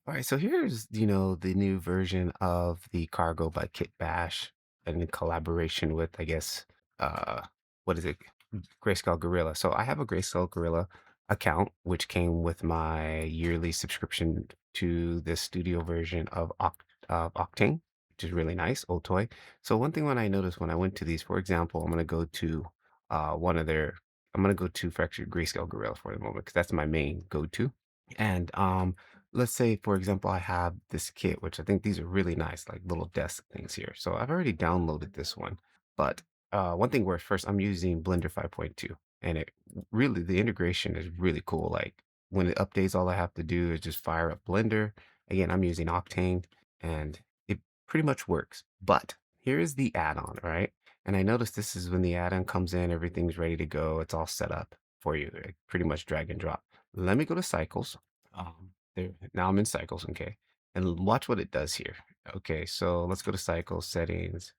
All right, so here's, the new version of the Cargo by KitBash in collaboration with, I guess, uh, what is it? GrayscaleGorilla. So I have a GrayscaleGorilla account, which came with my yearly subscription to the studio version of Octane, which is really nice, old toy. So one thing when I noticed when I went to these, for example, one of their, I'm going to go to for actually GrayscaleGorilla for the moment, because that's my main go-to. And let's say, for example, I have this kit, which I think these are really nice, like little desk things here. So I've already downloaded this one. But one thing where first I'm using Blender 5.2, and it really, the integration is really cool. Like when it updates, all I have to do is just fire up Blender. Again, I'm using Octane, and it pretty much works. But here is the add-on, right? And I noticed this is when the add-on comes in, everything's ready to go. It's all set up for you, like, pretty much drag and drop. Let me go to cycles. There, now I'm in cycles, okay? And watch what it does here. Okay, so let's go to cycles, settings,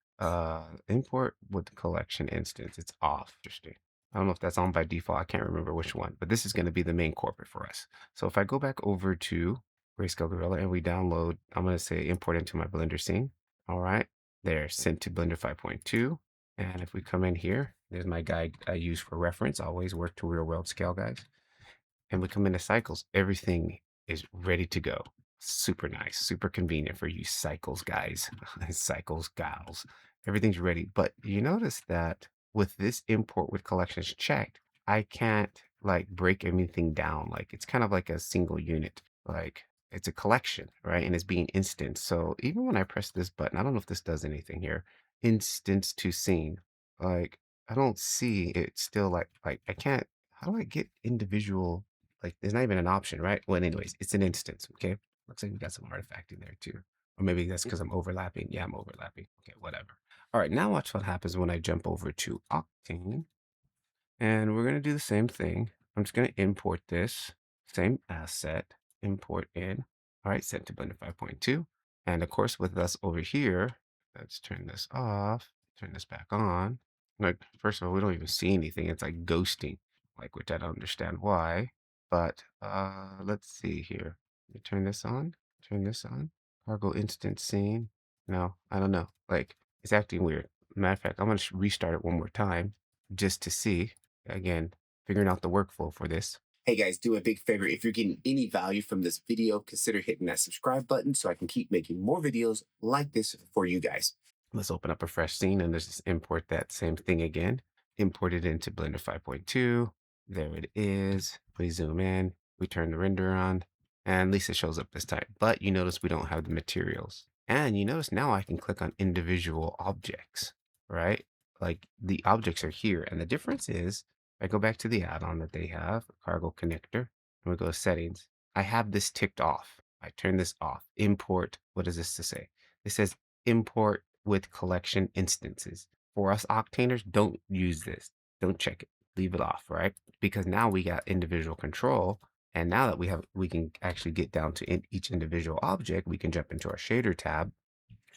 import with collection instance. It's off. Interesting. I don't know if that's on by default. I can't remember which one, but this is going to be the main corporate for us. So if I go back over to Grayscale Gorilla and we download, I'm going to say import into my Blender scene. All right, there, sent to Blender 5.2. And if we come in here, there's my guide I use for reference. Always work to real world scale, guys. And we come into cycles, everything is ready to go. Super nice, super convenient for you cycles guys, cycles gals. Everything's ready. But you notice that with this import with collections checked, I can't like break anything down. Like it's kind of like a single unit. Like it's a collection, right? And it's being instanced. So even when I press this button, I don't know if this does anything here. Instance to scene. Like I don't see it still like I can't, how do I get individual, like, there's not even an option, right? Well, anyways, it's an instance, okay? Looks like we got some artifacting there too. Or maybe that's because I'm overlapping. Yeah, I'm overlapping. Okay, whatever. All right, now watch what happens when I jump over to Octane. And we're going to do the same thing. I'm just going to import this same asset, import in. All right, set to Blender 5.2. And of course, with us over here, let's turn this off, turn this back on. Like, first of all, we don't even see anything. It's like ghosting, like, which I don't understand why. But let's see here. Let me turn this on, turn this on. Cargo instance scene. No, I don't know. Like, it's acting weird. Matter of fact, I'm going to restart it one more time just to see. Again, figuring out the workflow for this. Hey guys, do a big favor. If you're getting any value from this video, consider hitting that subscribe button so I can keep making more videos like this for you guys. Let's open up a fresh scene and let's just import that same thing again. Import it into Blender 5.2. There it is. We zoom in, we turn the render on, and at least it shows up this time. But you notice we don't have the materials. And you notice now I can click on individual objects, right? Like the objects are here. And the difference is I go back to the add-on that they have, Cargo Connector, and we go to settings. I have this ticked off. I turn this off. Import, what is this to say? It says import with collection instances. For us Octaners, don't use this. Don't check it. Leave it off, right? Because now we got individual control. And now that we can actually get down to each individual object, we can jump into our shader tab,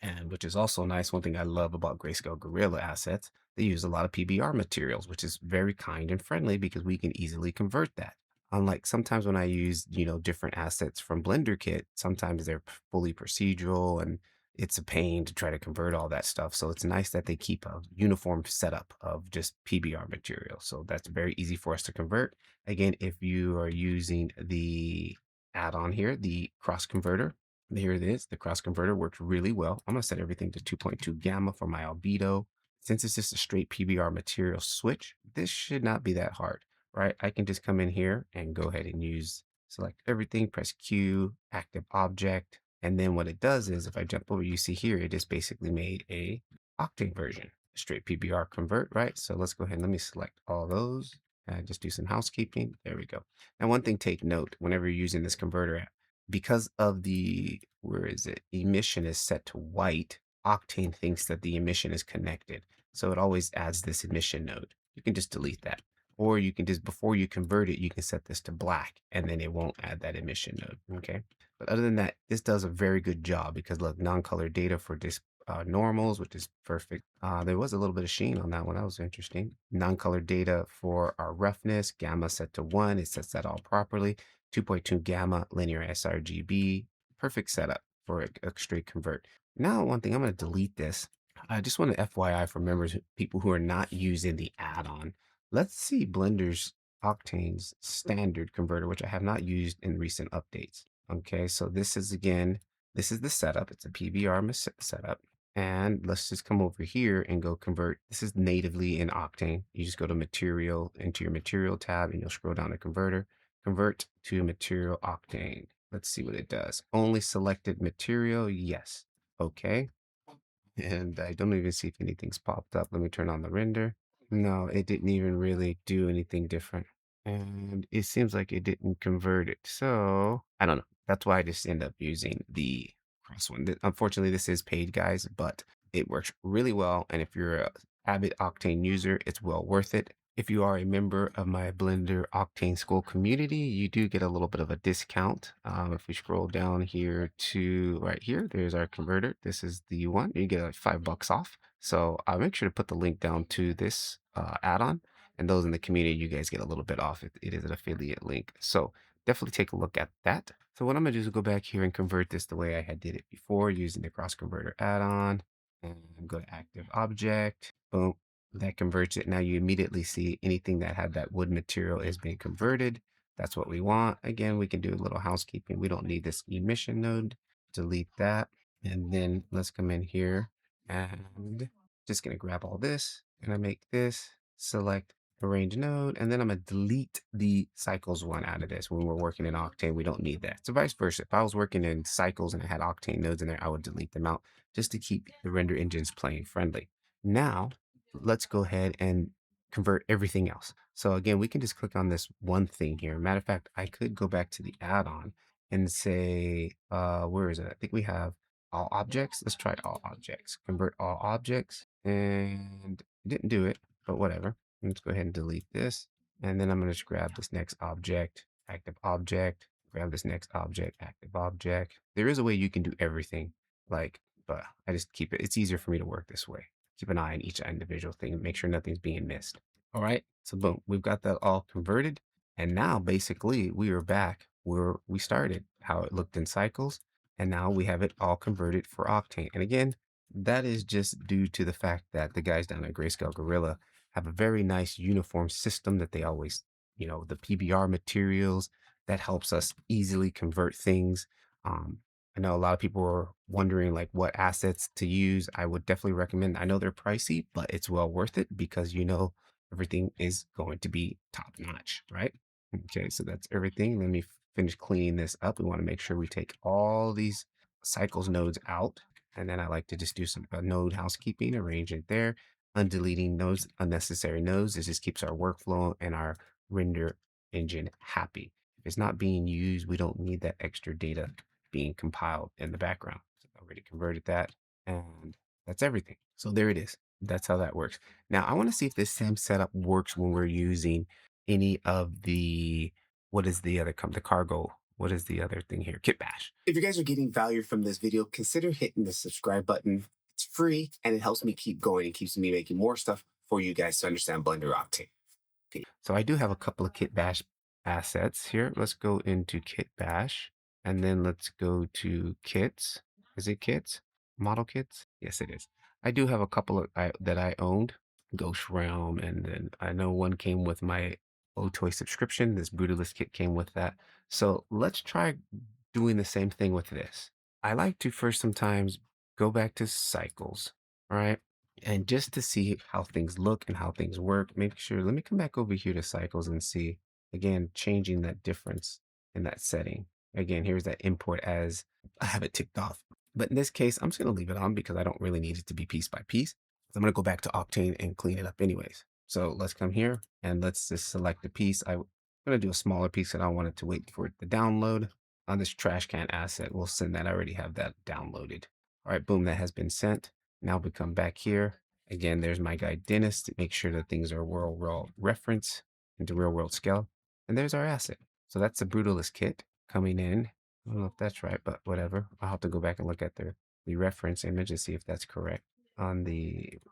and which is also nice. One thing I love about Grayscale Gorilla assets, they use a lot of PBR materials, which is very kind and friendly because we can easily convert that. Unlike sometimes when I use, different assets from Blender Kit, sometimes they're fully procedural and it's a pain to try to convert all that stuff. So it's nice that they keep a uniform setup of just PBR material. So that's very easy for us to convert. Again, if you are using the add-on here, the cross converter, here it is. The cross converter works really well. I'm going to set everything to 2.2 gamma for my albedo. Since it's just a straight PBR material switch, this should not be that hard, right? I can just come in here and go ahead and select everything, press Q, active object. And then what it does is if I jump over, you see here, it just basically made a Octane version, straight PBR convert, right? So let's go ahead and let me select all those and just do some housekeeping. There we go. Now, one thing, take note, whenever you're using this converter, because of the, where is it, emission is set to white, Octane thinks that the emission is connected. So it always adds this emission node. You can just delete that. Or you can just, before you convert it, you can set this to black and then it won't add that emission node, okay? But other than that, this does a very good job because look, non-color data for this normals, which is perfect. There was a little bit of sheen on that one. That was interesting. Non-color data for our roughness, gamma set to 1. It sets that all properly. 2.2 gamma linear sRGB. perfect setup for a straight convert. Now, one thing, I'm going to delete this. I just want to FYI for members, people who are not using the add-on. Let's see Blender's Octane's standard converter, which I have not used in recent updates. Okay, so this is again, this is the setup. It's a PBR setup. And let's just come over here and go convert. This is natively in Octane. You just go to material, into your material tab, and you'll scroll down to converter, convert to material Octane. Let's see what it does. Only selected material. Yes. Okay. And I don't even see if anything's popped up. Let me turn on the render. No, it didn't even really do anything different. And it seems like it didn't convert it. So I don't know. That's why I just end up using the cross one. Unfortunately, this is paid, guys, but it works really well. And if you're a avid Octane user, it's well worth it. If you are a member of my Blender Octane School community, you do get a little bit of a discount. If we scroll down here to right here, there's our converter. This is the one. You get like $5 off. So I'll make sure to put the link down to this add-on. And those in the community, you guys get a little bit off. It is an affiliate link. So definitely take a look at that. So what I'm going to do is go back here and convert this the way I had did it before using the cross converter add-on. And go to active object. Boom. That converts it. Now you immediately see anything that had that wood material is being converted. That's what we want. Again, we can do a little housekeeping. We don't need this emission node. Delete that. And then let's come in here and just going to grab all this. And I make this, select arrange node, and then I'm going to delete the cycles one out of this. When we're working in Octane, we don't need that. So vice versa. If I was working in cycles and I had Octane nodes in there, I would delete them out just to keep the render engines playing friendly. Now, let's go ahead and convert everything else. So again, we can just click on this one thing here. Matter of fact, I could go back to the add-on and say, where is it? I think we have all objects. Let's try all objects. Convert all objects. And it didn't do it, but whatever. Let's go ahead and delete this. And then I'm going to just grab this next object, active object, grab this next object, active object. There is a way you can do everything, like, but I just keep it. It's easier for me to work this way. Keep an eye on each individual thing and make sure nothing's being missed. All right. So boom, we've got that all converted. And now basically we are back where we started, how it looked in cycles. And now we have it all converted for Octane. And again, that is just due to the fact that the guys down at GrayscaleGorilla have a very nice uniform system that they always, the PBR materials that helps us easily convert things. I know a lot of people are wondering like what assets to use. I would definitely recommend. I know they're pricey, but it's well worth it because everything is going to be top notch, right? Okay, so that's everything. Let me finish cleaning this up. We want to make sure we take all these cycles nodes out. And then I like to just do some node housekeeping, arrange it there, undeleting nodes, unnecessary nodes. This just keeps our workflow and our render engine happy. If it's not being used, we don't need that extra data being compiled in the background. So I already converted that, and that's everything. So there it is. That's how that works. Now I want to see if this same setup works when we're using any of the, what is the other the cargo? What is the other thing here? KitBash. If you guys are getting value from this video, consider hitting the subscribe button. It's free and it helps me keep going and keeps me making more stuff for you guys to understand Blender Octane. So I do have a couple of KitBash assets here. Let's go into KitBash and then let's go to kits. Is it kits? Model kits? Yes, it is. I do have a couple of that I owned. Ghost Realm, and then I know one came with my Otoy subscription. This Brutalist kit came with that. So let's try doing the same thing with this. I like to first sometimes go back to cycles, right? And just to see how things look and how things work, make sure, let me come back over here to cycles and see, again, changing that difference in that setting. Again, here's that import as I have it ticked off. But in this case, I'm just going to leave it on because I don't really need it to be piece by piece. So I'm going to go back to Octane and clean it up anyways. So let's come here and let's just select a piece. I'm going to do a smaller piece and I want it to wait for it to download. On this trash can asset, we'll send that. I already have that downloaded. All right, boom, that has been sent. Now we come back here. Again, there's my guy Dennis to make sure that things are real world reference into real world scale. And there's our asset. So that's the Brutalist kit coming in. I don't know if that's right, but whatever. I'll have to go back and look at the reference image and see if that's correct.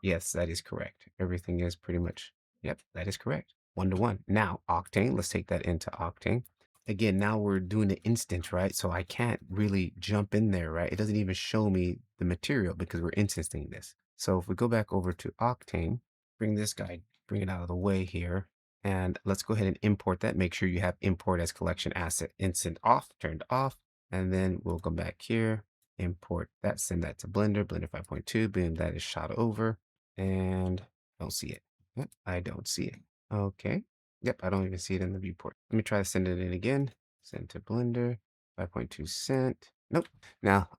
Yes, that is correct. Everything is pretty much, yep, that is correct. 1-to-1. Now, Octane, let's take that into Octane. again, now we're doing the instance, right? So I can't really jump in there, right? It doesn't even show me the material because we're instancing this. So if we go back over to Octane, bring this guy, bring it out of the way here. And let's go ahead and import that. Make sure you have import as collection asset instant off, turned off. And then we'll go back here, import that, send that to Blender, Blender 5.2. Boom, that is shot over. And don't see it. Yep, I don't see it. Okay. Yep, I don't even see it in the viewport. Let me try to send it in again. Send to Blender, 5.2 cent. Nope. Now,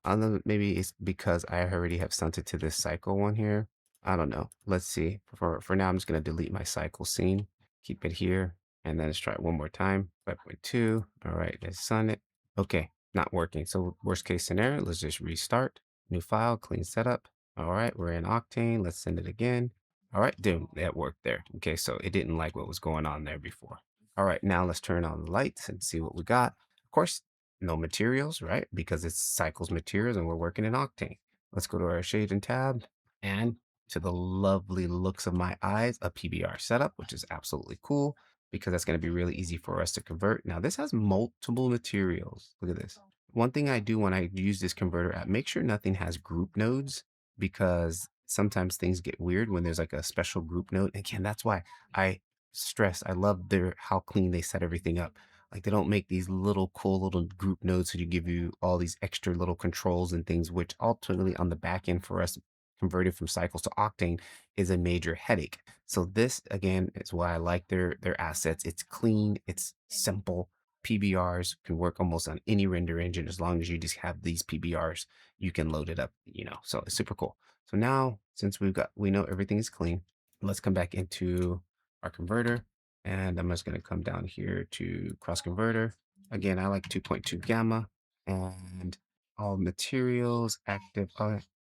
maybe it's because I already have sent it to this cycle one here. I don't know. Let's see. For now, I'm just going to delete my cycle scene. Keep it here. And then let's try it one more time. 5.2. All right, let's send it. Okay, not working. So worst case scenario, let's just restart. New file, clean setup. All right, we're in Octane. Let's send it again. All right, dude, that worked there. Okay, so it didn't like what was going on there before. All right, now let's turn on the lights and see what we got. Of course, no materials, right? Because it's cycles materials and we're working in Octane. Let's go to our shading tab and to the lovely looks of my eyes, a PBR setup, which is absolutely cool because that's going to be really easy for us to convert. Now, this has multiple materials. Look at this. One thing I do when I use this converter app, make sure nothing has group nodes because sometimes things get weird when there's like a special group node. Again, that's why I stress, I love how clean they set everything up. Like they don't make these little cool little group nodes so you give you all these extra little controls and things, which ultimately on the back end for us converted from cycles to Octane is a major headache. So this again is why I like their assets. It's clean, it's simple. PBRs can work almost on any render engine as long as you just have these PBRs, you can load it up, So it's super cool. So now since we know everything is clean, let's come back into our converter and I'm just going to come down here to cross converter. Again, I like 2.2 gamma and all materials, active,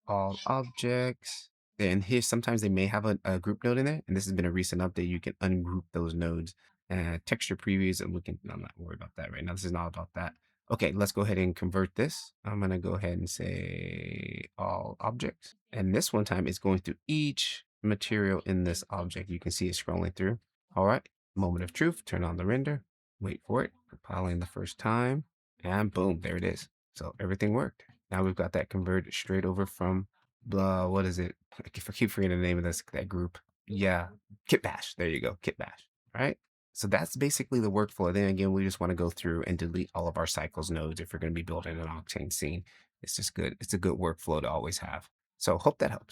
all objects. And here, sometimes they may have a group node in there. And this has been a recent update. You can ungroup those nodes and texture previews. And I'm not worried about that right now. This is not about that. Okay, let's go ahead and convert this. I'm going to go ahead and say all objects. And this one time is going through each material in this object. You can see it scrolling through. All right, moment of truth. Turn on the render. Wait for it. Compiling the first time. And boom, there it is. So everything worked. Now we've got that converted straight over from what is it? I keep forgetting the name of that group. Yeah, KitBash. There you go, KitBash. Right. So that's basically the workflow. Then again, we just want to go through and delete all of our cycles nodes if we're going to be building an Octane scene. It's just good. It's a good workflow to always have. So hope that helps.